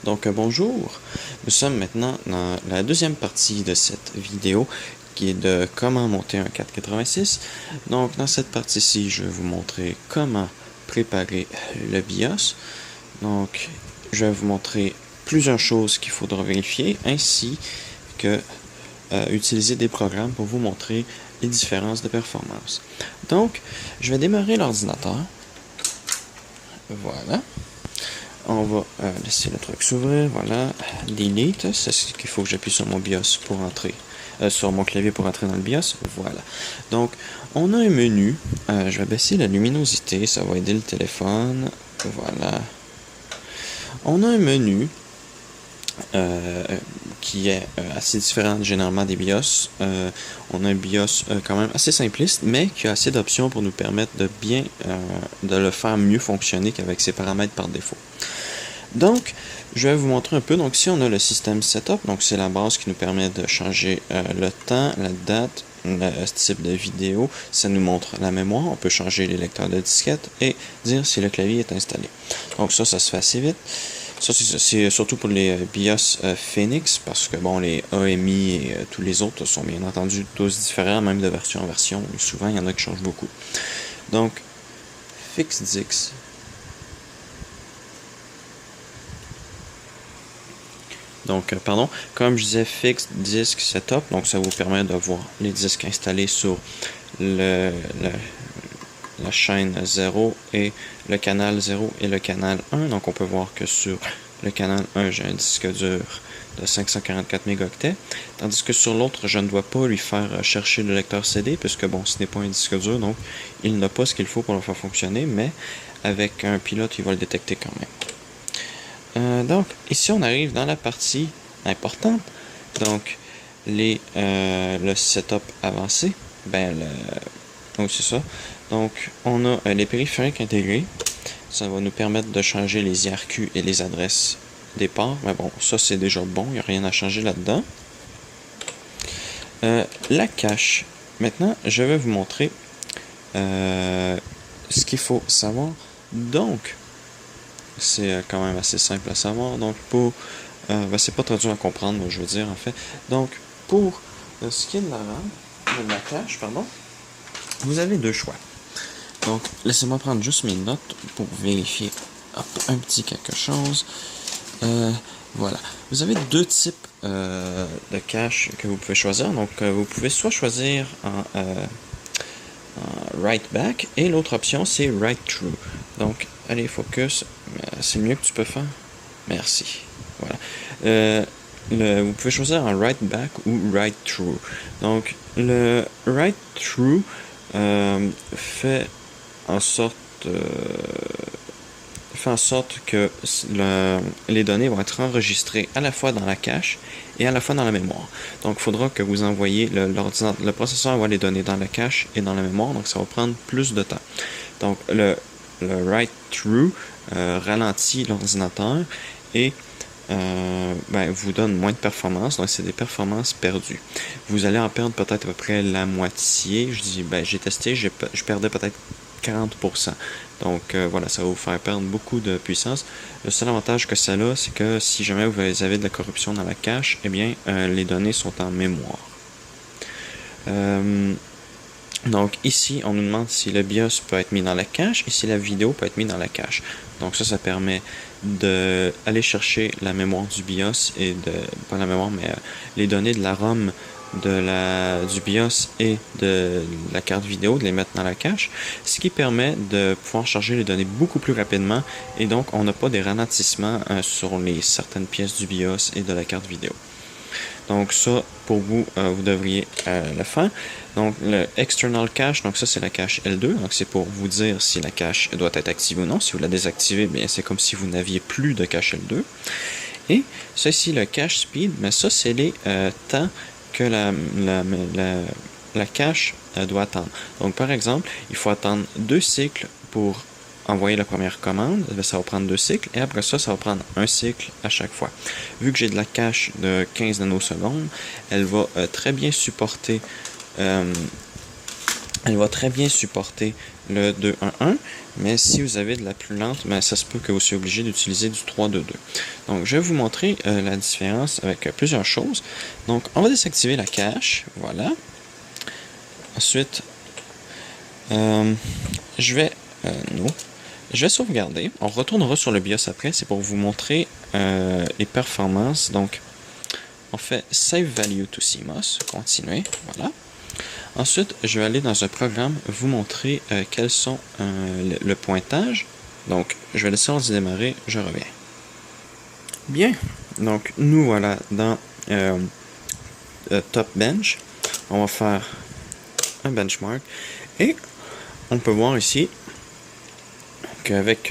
Donc bonjour, nous sommes maintenant dans la deuxième partie de cette vidéo qui est de comment monter un 486. Donc dans cette partie-ci, je vais vous montrer comment préparer le BIOS. Donc je vais vous montrer plusieurs choses qu'il faudra vérifier ainsi que utiliser des programmes pour vous montrer les différences de performance. Donc je vais démarrer l'ordinateur. Voilà. On va laisser le truc s'ouvrir, voilà, delete, c'est ce qu'il faut que j'appuie sur mon BIOS pour entrer, sur mon clavier pour entrer dans le BIOS, voilà. Donc, on a un menu, je vais baisser la luminosité, ça va aider le téléphone, voilà. On a un menu qui est assez différent généralement des BIOS. On a un BIOS quand même assez simpliste, mais qui a assez d'options pour nous permettre de bien de le faire mieux fonctionner qu'avec ses paramètres par défaut. Donc, je vais vous montrer un peu. Donc, ici, on a le système setup. Donc, c'est la base qui nous permet de changer le temps, la date, le type de vidéo. Ça nous montre la mémoire. On peut changer les lecteurs de disquette et dire si le clavier est installé. Donc, ça se fait assez vite. Ça, c'est surtout pour les BIOS Phoenix, parce que, bon, les AMI et tous les autres sont bien entendu tous différents, même de version en version. Souvent, il y en a qui changent beaucoup. Donc, FixDisc. Donc, pardon, comme je disais, Fixed Disk Setup, donc ça vous permet de voir les disques installés sur la chaîne 0 et le canal 0 et le canal 1. Donc, on peut voir que sur le canal 1, j'ai un disque dur de 544 mégaoctets, tandis que sur l'autre, je ne dois pas lui faire chercher le lecteur CD, puisque, bon, ce n'est pas un disque dur, donc il n'a pas ce qu'il faut pour le faire fonctionner, mais avec un pilote, il va le détecter quand même. Donc, ici, on arrive dans la partie importante. Donc, le setup avancé. Donc, c'est ça. Donc, on a les périphériques intégrés. Ça va nous permettre de changer les IRQ et les adresses des ports. Mais bon, ça, c'est déjà bon. Il n'y a rien à changer là-dedans. La cache. Maintenant, je vais vous montrer ce qu'il faut savoir. Donc, c'est quand même assez simple à savoir. Donc, c'est pas très dur à comprendre, je veux dire, en fait. Donc, pour ce qui est de la RAM, de la cache, pardon, vous avez deux choix. Donc, laissez-moi prendre juste mes notes pour vérifier un petit quelque chose. Voilà. Vous avez deux types de cache que vous pouvez choisir. Donc, vous pouvez soit choisir en write back et l'autre option, c'est write through. Donc, allez, focus. C'est le mieux que tu peux faire. Merci. Voilà. Vous pouvez choisir un write back ou write through. Donc, le write through fait en sorte que les données vont être enregistrées à la fois dans la cache et à la fois dans la mémoire. Donc, il faudra que vous envoyez le processeur envoie les données dans la cache et dans la mémoire, donc ça va prendre plus de temps. Donc, le write-through ralentit l'ordinateur et vous donne moins de performance, donc c'est des performances perdues. Vous allez en perdre peut-être à peu près la moitié. J'ai testé, je perdais peut-être 40%. Donc voilà, ça va vous faire perdre beaucoup de puissance. Le seul avantage que ça a, c'est que si jamais vous avez de la corruption dans la cache, eh bien les données sont en mémoire. Donc ici, on nous demande si le BIOS peut être mis dans la cache et si la vidéo peut être mise dans la cache. Donc ça permet d'aller chercher la mémoire du BIOS et pas la mémoire, mais les données de la ROM du BIOS et de la carte vidéo, de les mettre dans la cache, ce qui permet de pouvoir charger les données beaucoup plus rapidement et donc on n'a pas des ralentissements sur certaines pièces du BIOS et de la carte vidéo. Donc ça, pour vous, vous devriez le faire. Donc le external cache, donc ça c'est la cache L2, donc c'est pour vous dire si la cache doit être activée ou non. Si vous la désactivez, bien c'est comme si vous n'aviez plus de cache L2. Et ça ici, le cache speed, mais ça c'est les temps que la cache doit attendre. Donc par exemple, il faut attendre 2 cycles pour envoyer la première commande, ça va prendre 2 cycles, et après ça va prendre un cycle à chaque fois. Vu que j'ai de la cache de 15 nanosecondes, elle va très bien supporter Elle va très bien supporter le 2-1-1, mais si vous avez de la plus lente, ben, ça se peut que vous soyez obligé d'utiliser du 3-2-2. Donc, je vais vous montrer la différence avec plusieurs choses. Donc, on va désactiver la cache, voilà. Ensuite, je vais sauvegarder. On retournera sur le BIOS après, c'est pour vous montrer les performances. Donc, on fait Save Value to CMOS, continuer, voilà. Ensuite, je vais aller dans un programme, vous montrer quels sont le pointage. Donc, je vais laisser l'ordi démarrer, je reviens. Bien, donc nous voilà dans Top Bench. On va faire un benchmark et on peut voir ici qu'avec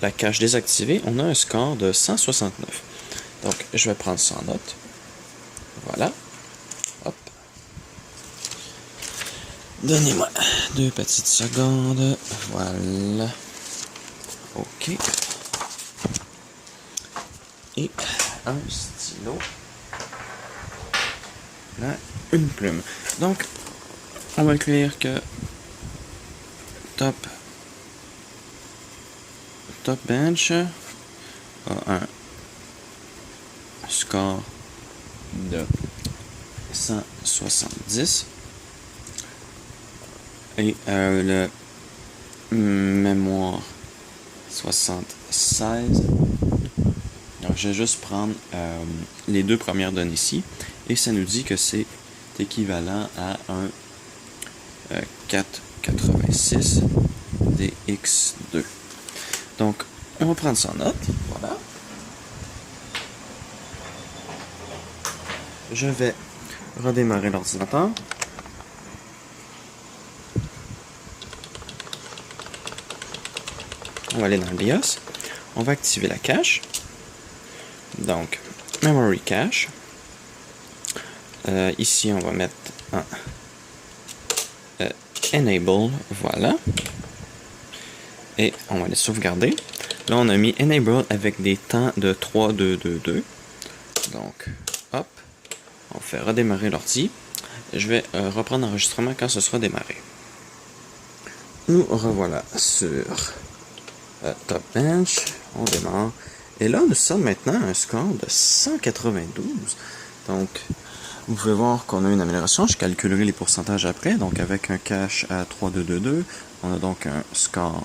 la cache désactivée, on a un score de 169. Donc, je vais prendre ça en note. Voilà. Hop. Donnez-moi 2 petites secondes. Voilà. OK. Et un stylo. Là, une plume. Donc, on va écrire que Top Bench a un score de 170 et le mémoire 76. Donc je vais juste prendre les deux premières données ici et ça nous dit que c'est équivalent à un 486 DX2. Donc on va prendre ça en note, voilà. Je vais redémarrer l'ordinateur. On va aller dans le BIOS. On va activer la cache. Donc, Memory Cache. Ici, on va mettre un Enable. Voilà. Et on va les sauvegarder. Là, on a mis Enable avec des temps de 3, 2, 2, 2. Donc, hop. On fait redémarrer l'ordi. Je vais reprendre l'enregistrement quand ce sera démarré. Nous revoilà sur Top Bench. On démarre. Et là, nous sommes maintenant à un score de 192. Donc, vous pouvez voir qu'on a une amélioration. Je calculerai les pourcentages après. Donc, avec un cache à 3222, on a donc un score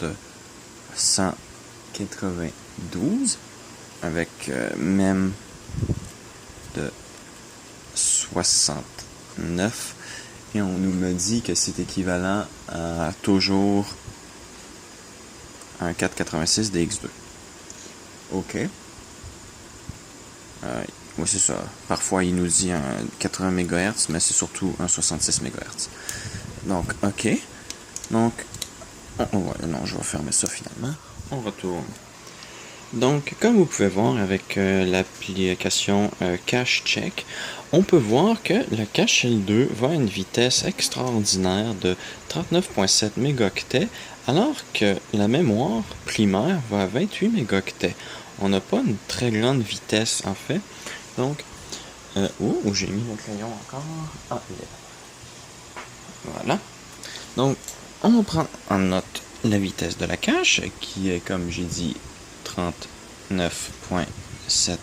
de 192 avec même de 69. Et on nous me dit que c'est équivalent à toujours un 486 DX2. OK. Oui, c'est ça. Parfois, il nous dit un 80 MHz, mais c'est surtout un 66 MHz. Donc, OK. Donc, non, je vais fermer ça finalement. On retourne. Donc, comme vous pouvez voir avec l'application Cache Check, on peut voir que la cache L2 va à une vitesse extraordinaire de 39.7 mégaoctets, alors que la mémoire primaire va à 28 mégaoctets. On n'a pas une très grande vitesse en fait. Donc, j'ai mis mon crayon encore. Ah, il est là. Voilà. Donc, on va prendre en note la vitesse de la cache, qui est, comme j'ai dit, 39.7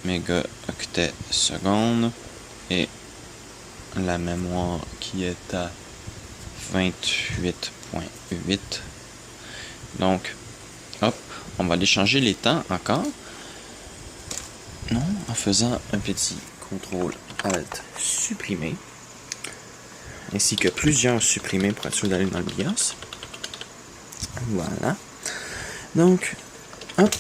mégaoctets secondes et la mémoire qui est à 28.8. Donc, hop, on va aller changer les temps encore. Non, en faisant un petit CTRL ALT supprimer, ainsi que plusieurs supprimés pour être sûr d'aller dans le BIOS. Voilà. Donc, hop,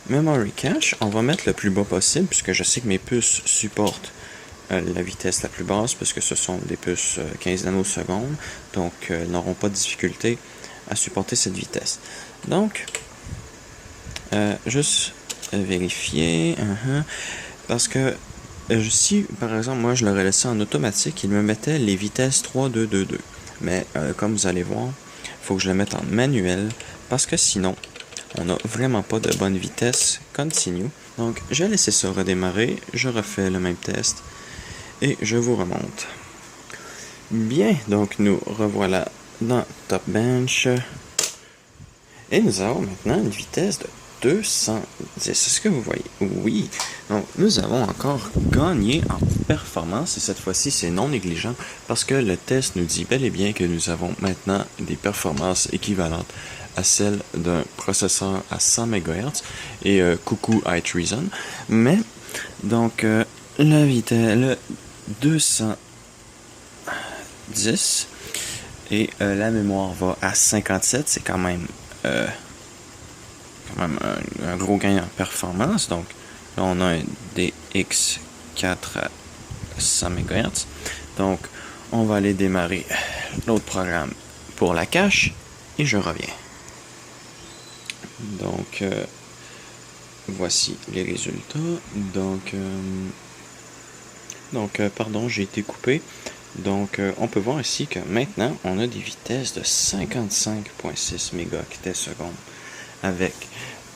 Memory Cache, on va mettre le plus bas possible, puisque je sais que mes puces supportent la vitesse la plus basse, puisque ce sont des puces 15 nanosecondes, donc n'auront pas de difficulté à supporter cette vitesse. Donc, juste vérifier, parce que si, par exemple, moi je l'aurais laissé en automatique, il me mettait les vitesses 3, 2, 2, 2. Mais comme vous allez voir, il faut que je le mette en manuel, parce que sinon, on n'a vraiment pas de bonne vitesse. Continue. Donc, je vais laisser ça redémarrer. Je refais le même test et je vous remonte. Bien, donc nous revoilà dans Top Bench. Et nous avons maintenant une vitesse de 210. Est-ce que vous voyez? Oui. Donc, nous avons encore gagné en performance et cette fois-ci, c'est non négligeant parce que le test nous dit bel et bien que nous avons maintenant des performances équivalentes à celles d'un processeur à 100 MHz et coucou iTreason. Mais, donc, la vitesse, le 210 et la mémoire va à 57, c'est quand même un gros gain en performance. Donc là, on a un DX4 à 100 MHz. Donc, on va aller démarrer l'autre programme pour la cache et je reviens. Donc, voici les résultats. Donc, pardon, j'ai été coupé. Donc, on peut voir ici que maintenant, on a des vitesses de 55,6 mégaoctets seconde avec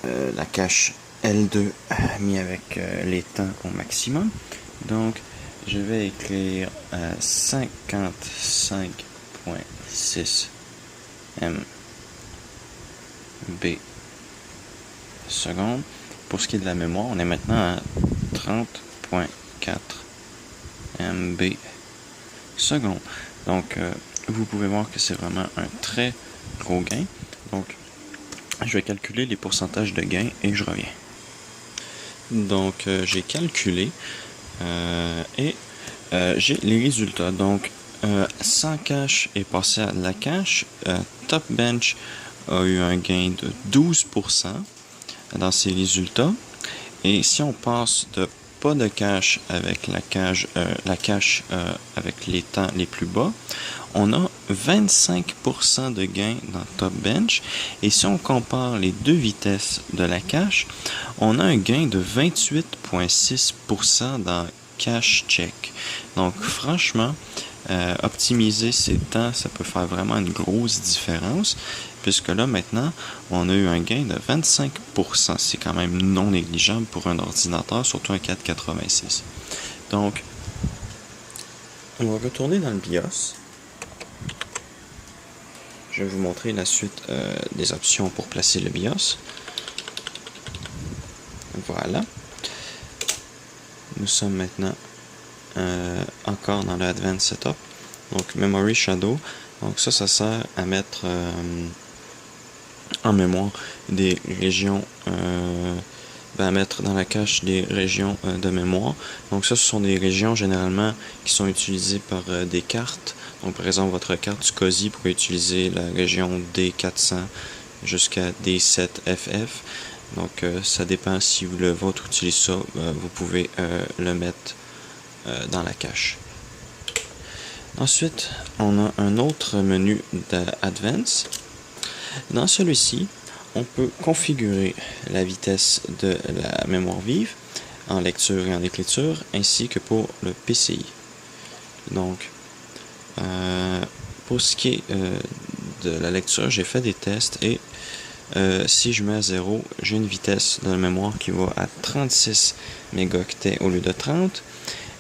la cache L2 mis avec les temps au maximum. Donc, je vais écrire 55,6 MB seconde. Pour ce qui est de la mémoire, on est maintenant à 30,4 MB seconde. Donc, vous pouvez voir que c'est vraiment un très gros gain. Donc, je vais calculer les pourcentages de gain et je reviens. Donc, j'ai calculé et j'ai les résultats. Donc, sans cache est passé à la cache. Top Bench a eu un gain de 12% dans ses résultats. Et si on passe de pas de cache avec la cache avec les temps les plus bas, on a 25% de gain dans Top Bench. Et si on compare les deux vitesses de la cache, on a un gain de 28,6% dans Cache Check. Donc franchement, optimiser ces temps, ça peut faire vraiment une grosse différence. Puisque là, maintenant, on a eu un gain de 25%. C'est quand même non négligeable pour un ordinateur, surtout un 486. Donc, on va retourner dans le BIOS. Je vais vous montrer la suite des options pour placer le BIOS. Voilà. Nous sommes maintenant encore dans le Advanced Setup. Donc, Memory Shadow. Donc, ça sert à mettre en mémoire des régions, à mettre dans la cache des régions de mémoire. Donc ça, ce sont des régions généralement qui sont utilisées par des cartes. Donc par exemple, votre carte SCSI pourrait utiliser la région D400 jusqu'à D7FF. Donc ça dépend si le vôtre utilise ça, vous pouvez le mettre dans la cache. Ensuite, on a un autre menu d'Advance. Dans celui-ci, on peut configurer la vitesse de la mémoire vive en lecture et en écriture, ainsi que pour le PCI. Donc, pour ce qui est de la lecture, j'ai fait des tests et si je mets à 0, j'ai une vitesse de la mémoire qui va à 36 mégaoctets au lieu de 30.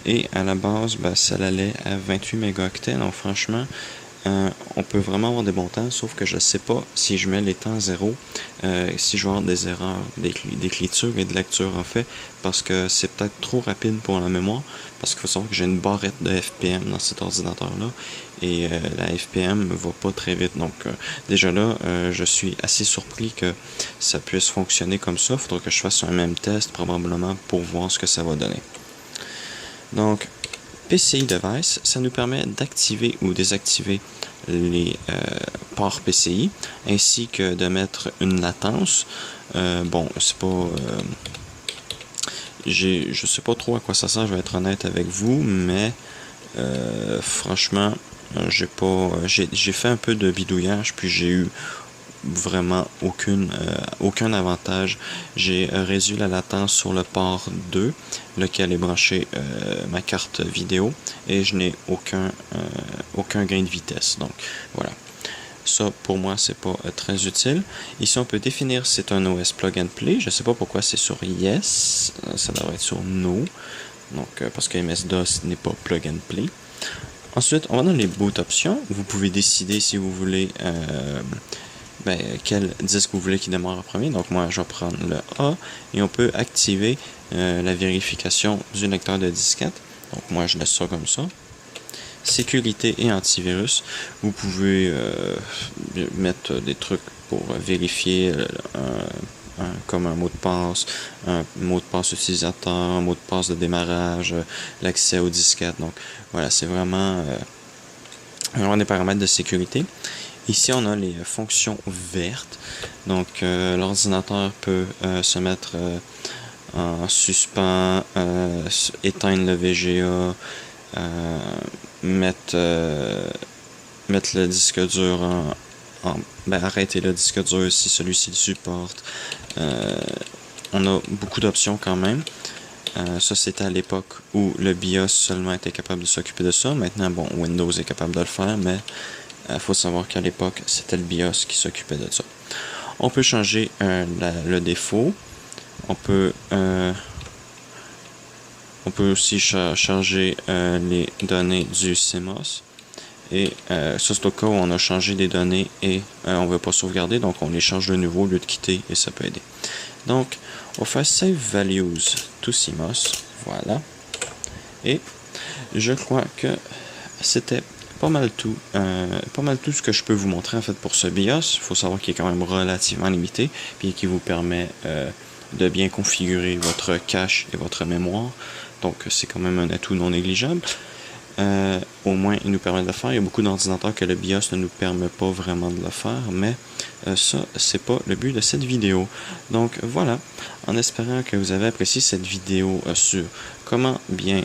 Et à la base, ça allait à 28 mégaoctets. Donc franchement, on peut vraiment avoir des bons temps, sauf que je ne sais pas si je mets les temps à 0, si je vais avoir des erreurs d'écriture et de lecture en fait, parce que c'est peut-être trop rapide pour la mémoire, parce qu'il faut savoir que j'ai une barrette de FPM dans cet ordinateur-là, et la FPM ne va pas très vite. Donc déjà là, je suis assez surpris que ça puisse fonctionner comme ça. Il faudra que je fasse un même test probablement pour voir ce que ça va donner. Donc, PCI Device, ça nous permet d'activer ou désactiver les ports PCI, ainsi que de mettre une latence. Bon, c'est pas... je sais pas trop à quoi ça sert, je vais être honnête avec vous, mais franchement, j'ai fait un peu de bidouillage, puis j'ai eu vraiment aucun avantage. J'ai réduit la latence sur le port 2, lequel est branché ma carte vidéo, et je n'ai aucun gain de vitesse. Donc voilà. ça pour moi c'est pas très utile. Ici on peut définir si c'est un OS plug and play. Je sais pas pourquoi c'est sur Yes, ça devrait être sur No. Donc parce que MS-DOS n'est pas plug and play. Ensuite, on va dans les boot options. Vous pouvez décider si vous voulez quel disque vous voulez qui démarre en premier. Donc moi, je vais prendre le A et on peut activer la vérification du lecteur de disquette. Donc moi, je laisse ça comme ça. Sécurité et antivirus. Vous pouvez mettre des trucs pour vérifier comme un mot de passe utilisateur, un mot de passe de démarrage, l'accès aux disquettes. Donc voilà, c'est vraiment des paramètres de sécurité. Ici, on a les fonctions vertes. Donc l'ordinateur peut se mettre en suspens, éteindre le VGA, mettre le disque dur arrêter le disque dur si celui-ci le supporte. On a beaucoup d'options quand même. Ça, c'était à l'époque où le BIOS seulement était capable de s'occuper de ça. Maintenant, bon, Windows est capable de le faire, mais il faut savoir qu'à l'époque, c'était le BIOS qui s'occupait de ça. On peut changer le défaut. On peut aussi charger les données du CMOS. Et ça, c'est au cas où on a changé des données et on ne veut pas sauvegarder, donc on les change de nouveau au lieu de quitter et ça peut aider. Donc, on va faire Save Values to CMOS. Voilà. Et je crois que c'était pas mal tout ce que je peux vous montrer en fait pour ce BIOS. Il faut savoir qu'il est quand même relativement limité puis qui vous permet de bien configurer votre cache et votre mémoire. Donc, c'est quand même un atout non négligeable. Au moins, il nous permet de le faire. Il y a beaucoup d'ordinateurs que le BIOS ne nous permet pas vraiment de le faire, mais ça, c'est pas le but de cette vidéo. Donc voilà, en espérant que vous avez apprécié cette vidéo sur comment bien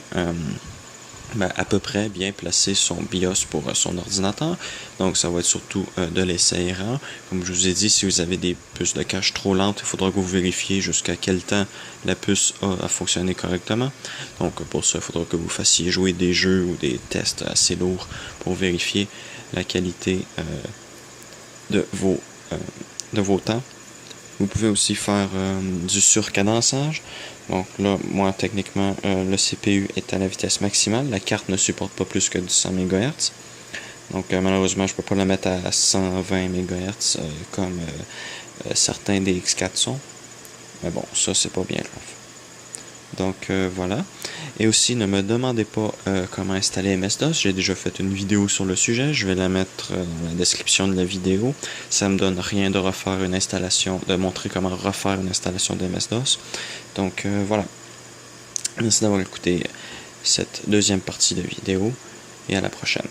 à peu près bien placer son BIOS pour son ordinateur. Donc ça va être surtout de l'essai erreur. Comme je vous ai dit, si vous avez des puces de cache trop lentes, il faudra que vous vérifiez jusqu'à quel temps la puce a fonctionné correctement. Donc pour ça, il faudra que vous fassiez jouer des jeux ou des tests assez lourds pour vérifier la qualité de vos temps. Vous pouvez aussi faire du surcadençage. Donc là, moi, techniquement, le CPU est à la vitesse maximale. La carte ne supporte pas plus que du 100 MHz. Donc malheureusement, je ne peux pas la mettre à 120 MHz comme certains des X4 sont. Mais bon, ça, c'est pas bien grave. Donc voilà. Et aussi, ne me demandez pas comment installer MS-DOS. J'ai déjà fait une vidéo sur le sujet. Je vais la mettre dans la description de la vidéo. Ça me donne rien de refaire une installation, de montrer comment refaire une installation de MS-DOS. Donc voilà. Merci d'avoir écouté cette deuxième partie de vidéo et à la prochaine.